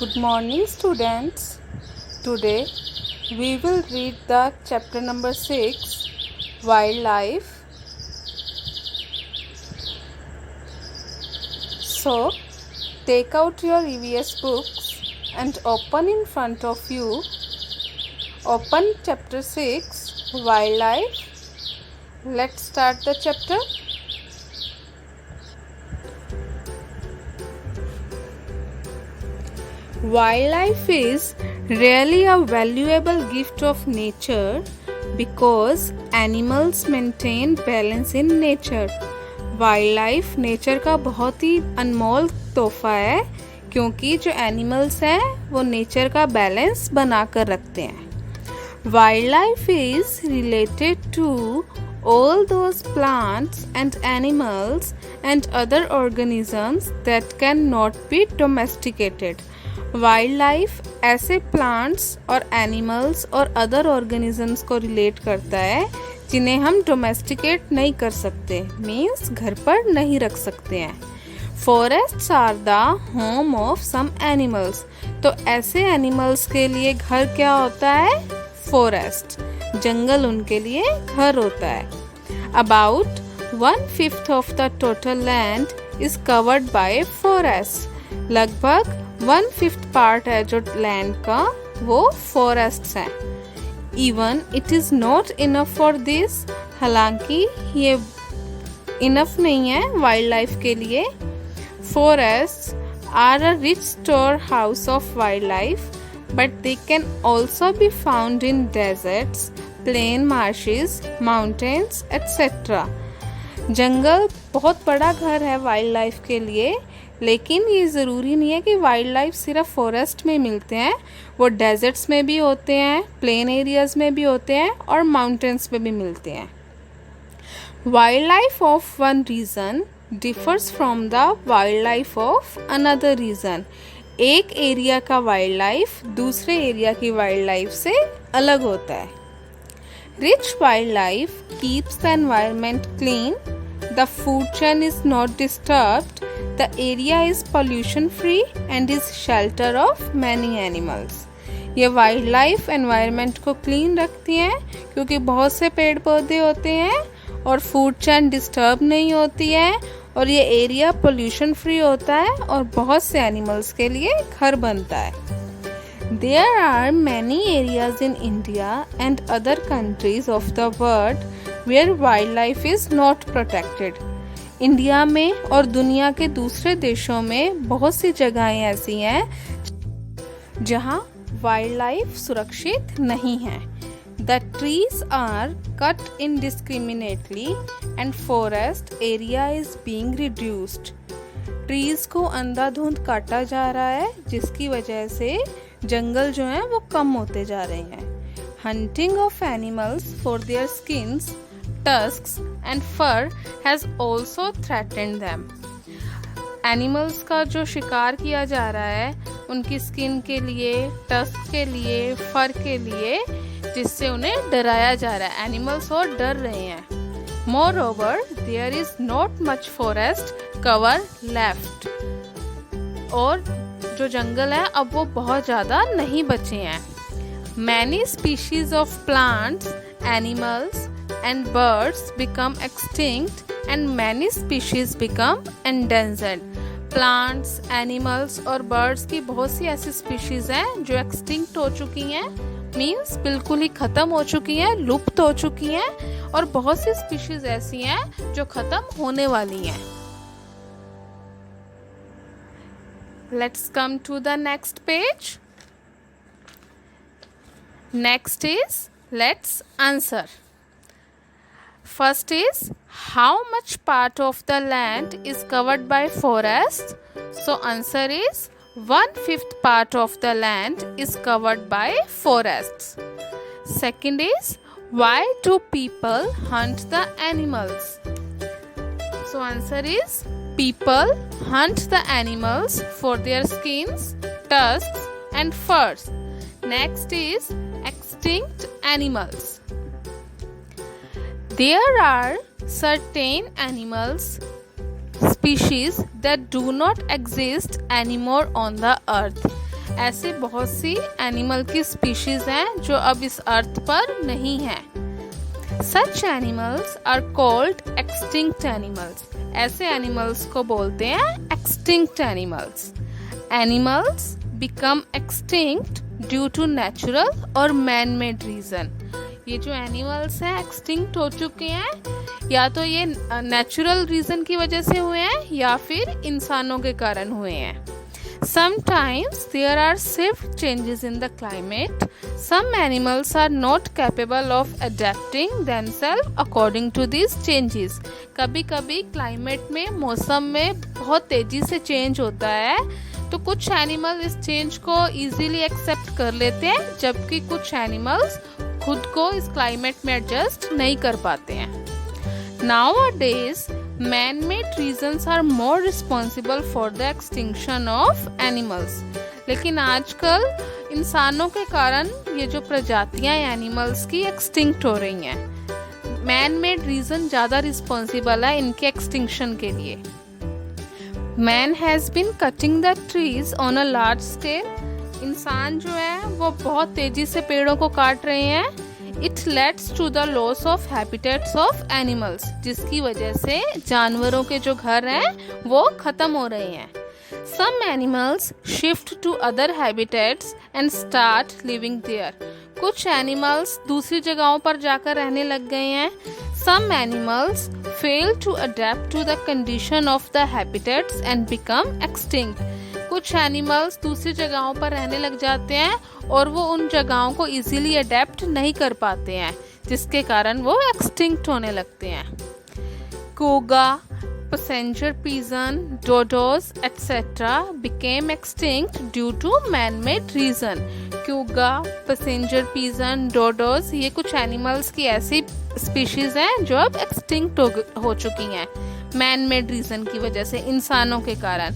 Good morning, students. Today we will read the chapter number 6, Wildlife. So, take out your EVS books and open in front of you. Open chapter 6, Wildlife. Let's start the chapter. Wildlife is really a valuable gift of nature because animals maintain balance in nature. Wild nature का बहुत ही अनमोल तोहफा है क्योंकि जो animals हैं वो nature का balance बना कर रखते हैं. Wild life is related to all those plants and animals and other organisms that cannot be domesticated. Wild life ऐसे प्लांट्स और एनिमल्स और अदर ऑर्गेनिजम्स को रिलेट करता है जिन्हें हम डोमेस्टिकेट नहीं कर सकते, मीन्स घर पर नहीं रख सकते हैं. Forests are the home of some animals. तो ऐसे एनिमल्स के लिए घर क्या होता है? फॉरेस्ट. जंगल उनके लिए घर होता है. About 1/5 of the total land is covered by forest. लगभग 1/5 पार्ट है जो लैंड का वो फॉरेस्ट्स हैं. Even it is not enough for this. हालांकि ये इनफ नहीं है वाइल्ड लाइफ के लिए. Forests are a rich store house of wild life but they can also be found in desserts, plane marches, mountains etcetera. जंगल बहुत बड़ा घर है वाइल्ड लाइफ के लिए, लेकिन ये ज़रूरी नहीं है कि वाइल्ड लाइफ सिर्फ फॉरेस्ट में मिलते हैं. वो डेजर्ट्स में भी होते हैं, प्लेन एरियाज़ में भी होते हैं और माउंटेन्स में भी मिलते हैं. Wild life of one region differs from the wild life of another region. एक एरिया का वाइल्ड लाइफ दूसरे एरिया की वाइल्ड लाइफ से अलग होता है. Rich wild life keeps the environment clean. The food chain is not disturbed. The area is pollution free and is shelter of many animals. ये wild life environment को clean रखती हैं क्योंकि बहुत से पेड़ पौधे होते हैं और फूड चेन डिस्टर्ब नहीं होती है और ये एरिया पोल्यूशन फ्री होता है और बहुत से एनिमल्स के लिए घर बनता है. There are many areas in India and other countries of the world where wildlife is not protected. India में और दुनिया के दूसरे देशों में बहुत सी जगहें ऐसी हैं जहां वाइल्ड लाइफ सुरक्षित नहीं है. The trees are cut indiscriminately and forest area is being reduced. Trees को अंधाधुंध काटा जा रहा है जिसकी वजह से जंगल जो हैं वो कम होते जा रहे हैं. Hunting of animals for their skins, tusks and fur has also threatened them. Animals का जो शिकार किया जा रहा है उनकी स्किन के लिए, टस्क के लिए, फर के लिए, जिससे उन्हें डराया जा रहा है. एनिमल्स और डर रहे हैं. Moreover, there is not much forest cover left. और जो जंगल है अब वो बहुत ज़्यादा नहीं बचे हैं. Many species of plants, animals and birds become extinct and many species become endangered. Plants, animals और birds की बहुत सी ऐसी species हैं जो extinct हो चुकी हैं, मीन्स बिल्कुल ही ख़त्म हो चुकी हैं, लुप्त हो चुकी हैं, और बहुत सी species ऐसी हैं जो ख़त्म होने वाली हैं. Let's come to the next page. Next is let's answer. First is how much part of the land is covered by forests? So answer is 1/5 part of the land is covered by forests. Second is why do people hunt the animals? So answer is people hunt the animals for their skins, tusks and furs. Next is extinct animals. There are certain animals species that do not exist anymore on the earth. ऐसे बहुत सी animal की species हैं जो अब इस अर्थ पर नहीं हैं। Such animals are called extinct animals. ऐसे एनिमल्स को बोलते हैं extinct animals. Animals become extinct due to natural और man-made reason. ये जो एनिमल्स हैं एक्सटिंक्ट हो चुके हैं या तो ये नेचुरल रीजन की वजह से हुए हैं या फिर इंसानों के कारण हुए हैं। Sometimes there are swift changes in the climate. Some animals are not capable of adapting themselves according to these changes. कभी कभी क्लाइमेट में मौसम में बहुत तेजी से चेंज होता है तो कुछ एनिमल इस चेंज को इजीली एक्सेप्ट कर लेते हैं, जबकि कुछ एनिमल्स खुद को इस क्लाइमेट में एडजस्ट नहीं कर पाते हैं। Nowadays, man-made reasons are more responsible for the extinction of animals. लेकिन आजकल इंसानों के कारण ये जो प्रजातियां एनिमल्स की एक्सटिंक्ट हो रही हैं। Man-made reason ज़्यादा रिस्पॉन्सिबल है इनके एक्सटिंक्शन के लिए। Man has been cutting the trees on a large scale. इंसान जो है वो बहुत तेजी से पेड़ों को काट रहे हैं। It leads to the loss of habitats of animals, जिसकी वजह से जानवरों के जो घर हैं वो खत्म हो रहे हैं। Some animals shift to other habitats and start living there. कुछ एनिमल्स दूसरी जगहों पर जाकर रहने लग गए हैं। Some animals fail to adapt to the condition of the habitats and become extinct. कुछ एनिमल्स दूसरी जगहों पर रहने लग जाते हैं और वो उन जगहों को इजीली अडेप्ट नहीं कर पाते हैं, जिसके कारण वो एक्सटिंक्ट होने लगते हैं। Quagga, passenger pigeon, dodos etcetera became extinct due to man-made reason. Quagga, passenger pigeon, dodos ये कुछ एनिमल्स की ऐसी स्पीशीज हैं जो अब एक्सटिंक्ट हो चुकी हैं मैन-मेड रीजन की वजह से, इंसानों के कारण।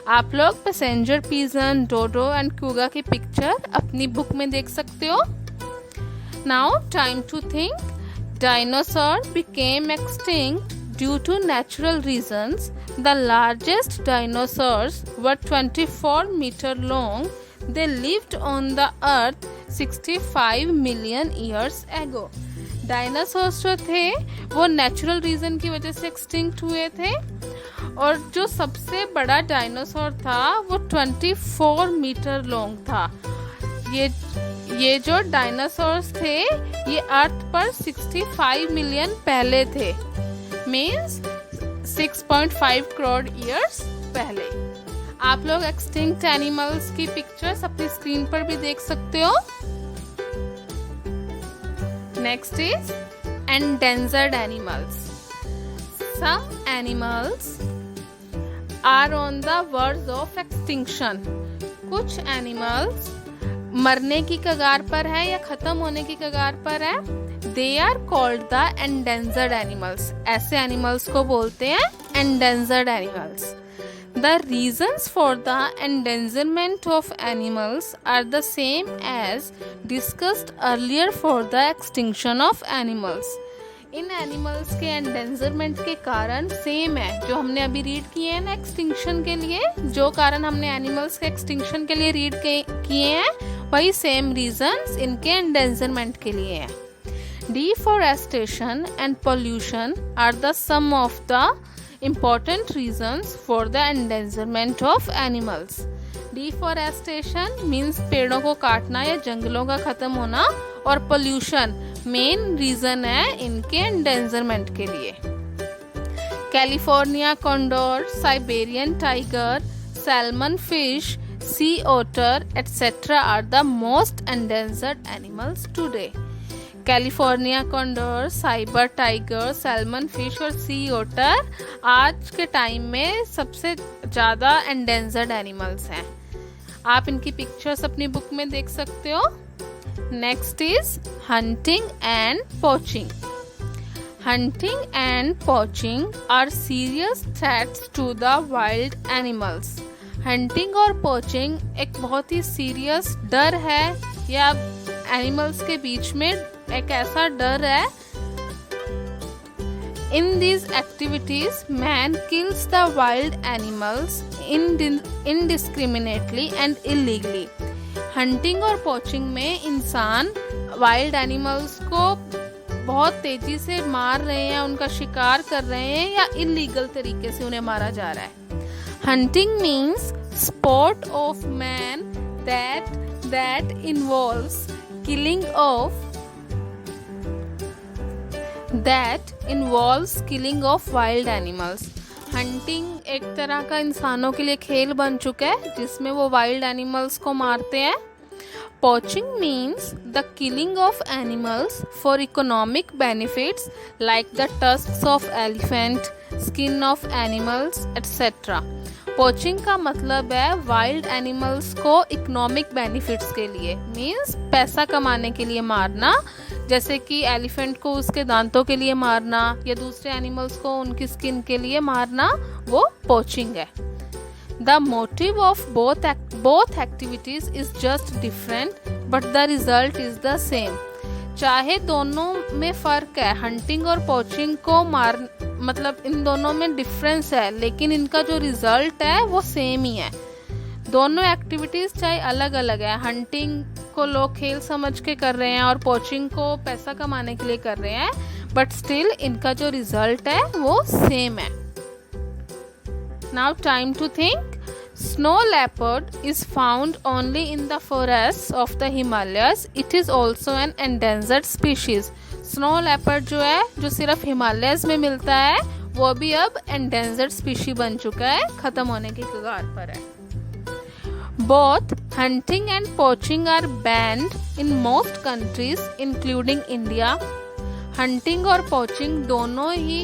आप लोग passenger pigeon, dodo and quagga की पिक्चर अपनी बुक में देख सकते हो। Now time to think. Dinosaur became extinct due to natural reasons. The largest dinosaurs were 24 metre long. They lived on the earth 65 million years ago. Dinosaurs जो थे वो natural reason की वजह से एक्सटिंक्ट हुए थे और जो सबसे बड़ा डायनासोर था वो 24 मीटर लॉन्ग था। ये जो डायनासोर्स थे ये अर्थ पर 65 मिलियन पहले थे, मीन्स 6.5 करोड़ ईयर्स पहले। आप लोग एक्सटिंक्ट एनिमल्स की पिक्चर्स अपनी स्क्रीन पर भी देख सकते हो। Next is endangered animals. Some animals are on the verge of extinction. कुछ एनिमल्स मरने की कगार पर है या खत्म होने की कगार पर है। They are called the endangered animals. ऐसे एनिमल्स को बोलते हैं endangered animals. The reasons for the endangerment of animals are the same as discussed earlier for the extinction of animals. In animals के एंडेंजरमेंट के कारण सेम है जो हमने अभी रीड किए हैं ना एक्सटिंक्शन के लिए। जो कारण हमने एनिमल्स के एक्सटिंक्शन के लिए रीड किए हैं वही सेम रीजंस इनके एंडेंजरमेंट के लिए हैं। Deforestation and pollution are the sum of the important reasons for the endangerment of animals. Deforestation means पेड़ों को काटना या जंगलों का खत्म होना, और pollution मेन रीजन है इनके एंडेंजरमेंट के लिए। California condor, Siberian tiger, salmon fish, sea otter etcetera are the most endangered animals today. California condor, cyber tiger, salmon fish और सी ओटर आज के टाइम में सबसे ज़्यादा एंडेंजर्ड एनिमल्स हैं। आप इनकी पिक्चर्स अपनी बुक में देख सकते हो। Next is hunting and poaching. Hunting and poaching are serious threats to the wild animals. Hunting और पोचिंग एक बहुत ही सीरियस डर है या एनिमल्स के बीच में एक ऐसा डर है। In these activities, man kills the wild animals indiscriminately and illegally. Hunting और पोचिंग में इंसान वाइल्ड एनिमल्स को बहुत तेजी से मार रहे हैं, उनका शिकार कर रहे हैं या इलीगल तरीके से उन्हें मारा जा रहा है। Hunting means sport of man that involves killing of wild animals. Hunting एक तरह का इंसानों के लिए खेल बन चुका है जिसमें वो वाइल्ड एनिमल्स को मारते हैं। Poaching means the killing of animals for economic benefits like the tusks of elephant, skin of animals, etc. Poaching का मतलब है वाइल्ड एनिमल्स को इकोनॉमिक बेनिफिट्स के लिए, मीन्स पैसा कमाने के लिए मारना, जैसे कि एलिफेंट को उसके दांतों के लिए मारना या दूसरे एनिमल्स को उनकी स्किन के लिए मारना, वो पोचिंग है। The motive of both activities is just different but the result is the same. चाहे दोनों में फर्क है, हंटिंग और पोचिंग को मतलब इन दोनों में डिफरेंस है, लेकिन इनका जो रिजल्ट है वो सेम ही है। दोनों एक्टिविटीज चाहे अलग अलग है, हंटिंग को लोग खेल समझ के कर रहे हैं और पोचिंग को पैसा कमाने के लिए कर रहे हैं, बट स्टिल इनका जो रिजल्ट है वो सेम है। Now time to think. Snow leopard is found only in the forests of the Himalayas. It is also an endangered species. Snow leopard जो है, जो सिर्फ हिमालयस में मिलता है, वो भी अब endangered species बन चुका है, खत्म होने की कगार पर है। Both hunting and poaching are banned in most countries, including India. Hunting और poaching दोनों ही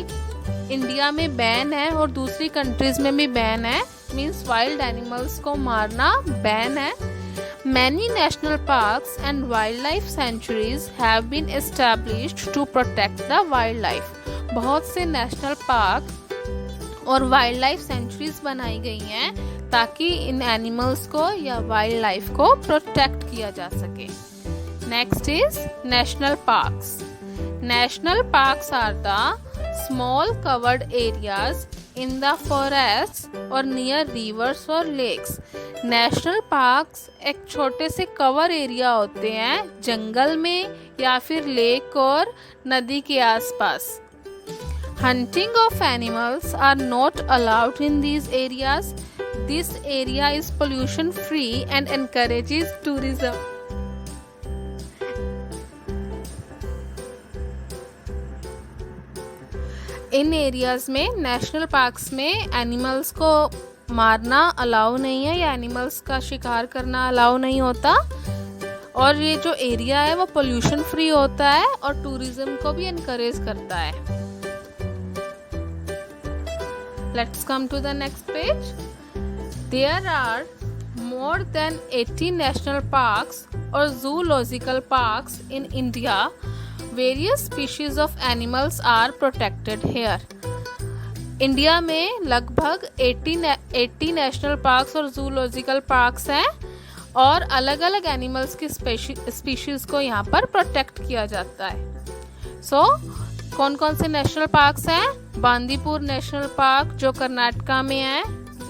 इंडिया में बैन है और दूसरी कंट्रीज में भी बैन है, मीन्स वाइल्ड एनिमल्स को मारना बैन है। Many national parks and wildlife sanctuaries have been established to protect the wildlife. बहुत से नेशनल पार्क और वाइल्ड लाइफ सेंचुरीज बनाई गई हैं ताकि इन एनिमल्स को या वाइल्ड लाइफ को प्रोटेक्ट किया जा सके। Next is national parks. National parks are the small covered areas in the forests or near rivers or lakes. National parks एक छोटे से कवर एरिया होते हैं जंगल में या फिर लेक और नदी के आसपास। Hunting of animals are not allowed in these areas. This area is pollution free and encourages tourism. In areas में, नेशनल पार्क्स में एनिमल्स को मारना अलाउ नहीं है या एनिमल्स का शिकार करना अलाउ नहीं होता, और ये जो एरिया है वो पोल्यूशन फ्री होता है और टूरिज्म को भी एनकरेज करता है। Let's come to the next page. There are more than 80 national parks or zoological parks in India. Various species of animals are protected here. India में लगभग 80 नेशनल पार्क्स और जूलॉजिकल पार्क्स हैं और अलग अलग एनिमल्स की स्पीशीज को यहाँ पर प्रोटेक्ट किया जाता है। कौन कौन से नेशनल पार्क्स हैं? बांदीपुर नेशनल पार्क जो कर्नाटका में है,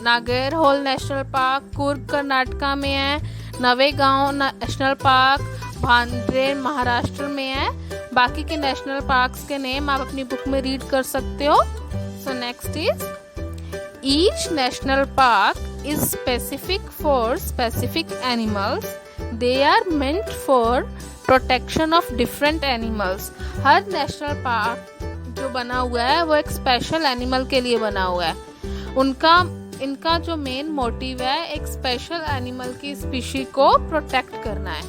Nagarhole national park Coorg Karnataka में है, नवेगांव नेशनल पार्क भांड्रे महाराष्ट्र में है। बाकी के नेशनल पार्क्स के नेम आप अपनी बुक में रीड कर सकते हो। So next is each national park is specific for specific animals. They are meant for protection of different animals. हर नेशनल पार्क जो बना हुआ है वो एक स्पेशल एनिमल के लिए बना हुआ है। इनका जो मेन मोटिव है एक स्पेशल एनिमल की स्पीशी को प्रोटेक्ट करना है।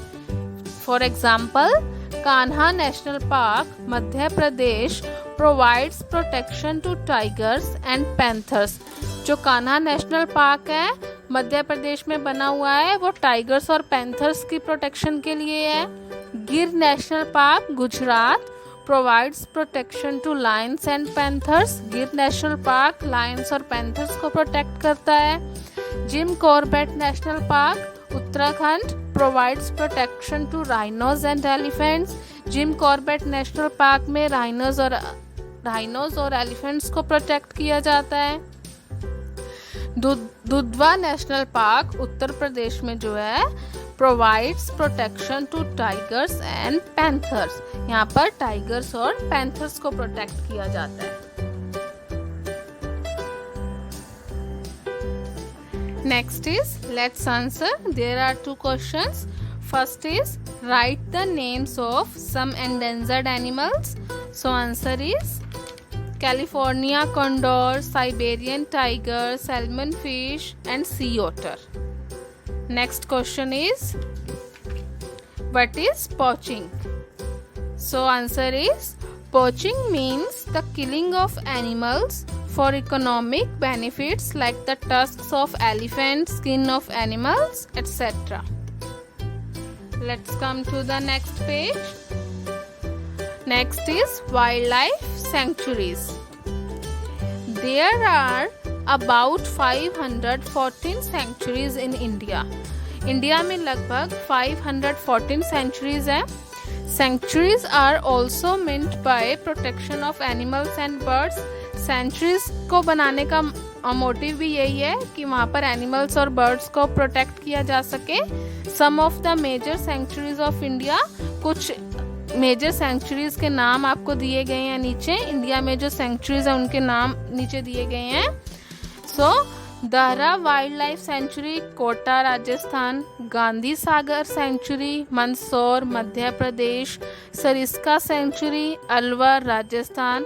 For example, Kanha national park Madhya Pradesh provides protection to tigers and panthers. जो कान्हा नेशनल पार्क है मध्य प्रदेश में बना हुआ है वो टाइगर्स और पैंथर्स की प्रोटेक्शन के लिए है। Gir national park Gujarat provides protection to lions and panthers. Gir national park lions और पैंथर्स को प्रोटेक्ट करता है। Jim Corbett national park Uttarakhand provides protection to rhinos and elephants. Jim Corbett national park में राइनोज और एलिफेंट्स को प्रोटेक्ट किया जाता है। दुधवा नेशनल पार्क उत्तर प्रदेश में जो है provides protection to tigers and panthers. यहाँ पर टाइगर्स और पैंथर्स को प्रोटेक्ट किया जाता है। Next is let's answer. There are 2 questions. First is write the names of some endangered animals. So answer is California condor, Siberian tiger, salmon fish and sea otter. Next question is what is poaching? So answer is poaching means the killing of animals for economic benefits like the tusks of elephants, skin of animals, etc. Let's come to the next page. Next is wildlife sanctuaries. There are about 514 sanctuaries in India. India में लगभग 514 sanctuaries हैं. Sanctuaries are also meant by protection of animals and birds. Sanctuaries को बनाने का motive भी यही है कि वहाँ पर एनिमल्स और बर्ड्स को प्रोटेक्ट किया जा सके. Some of the major sanctuaries of India, कुछ मेजर सेंचुरीज के नाम आपको दिए गए हैं नीचे. इंडिया में जो सेंचुरीज हैं उनके नाम नीचे दिए गए हैं. So Darrah wild life sanctuary, Kota Rajasthan. Gandhi Sagar sanctuary, Mandsaur Madhya Pradesh. Sariska sanctuary, Alwar Rajasthan.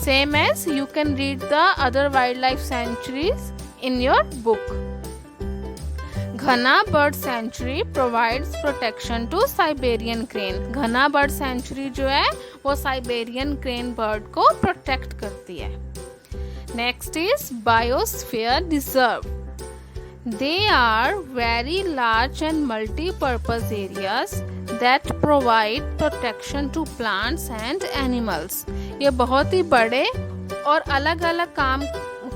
Same as you can read the other wildlife sanctuaries in your book. Ghana Bird Sanctuary provides protection to Siberian crane. Ghana Bird Sanctuary जो है वो Siberian crane bird को protect करती है. Next is Biosphere Reserve. They are very large and multi-purpose areas that provide protection to plants and animals. ये बहुत ही बड़े और अलग अलग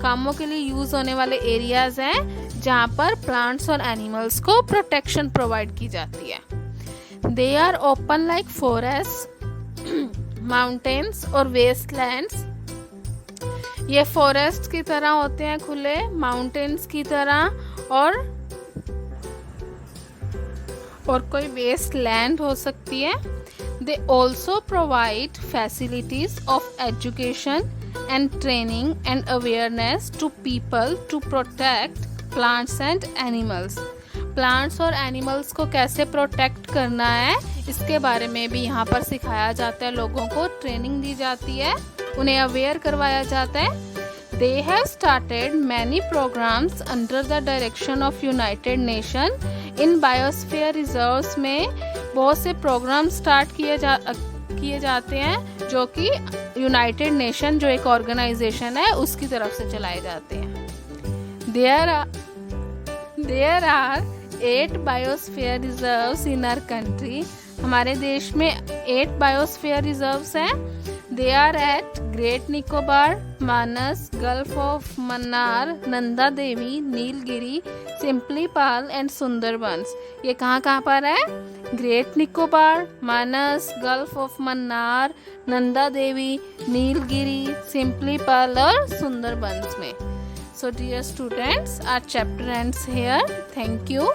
कामों के लिए यूज होने वाले एरियाज हैं जहाँ पर प्लांट्स और एनिमल्स को प्रोटेक्शन प्रोवाइड की जाती है. They are open like forest, mountains और वेस्टलैंड्स. ये फॉरेस्ट की तरह होते हैं खुले, माउंटेन्स की तरह और कोई वेस्ट लैंड हो सकती है. They also provide facilities of education and training and awareness to people to protect plants and animals. Plants और animals को कैसे protect करना है इसके बारे में भी यहाँ पर सिखाया जाता है. लोगों को ट्रेनिंग दी जाती है, उन्हें अवेयर करवाया जाता है. They have started many programs under the direction of United Nations. In biosphere reserves में बहुत से प्रोग्राम स्टार्ट किए जाते हैं जो कि यूनाइटेड नेशन जो एक ऑर्गेनाइजेशन है उसकी तरफ से चलाए जाते हैं. There are 8 biosphere reserves in our country. हमारे देश में 8 बायोस्फीयर रिजर्व्स हैं. They are eight great Nicobar, Manas, gulf of Mannar, Nanda Devi, Nilgiri, Simlipal and Sundarbans. ये कहाँ पर है? Great Nicobar, Manas, gulf of Mannar, Nanda Devi, Nilgiri, Simlipal और सुंदरबंस में. So dear students, our chapter ends here. Thank you.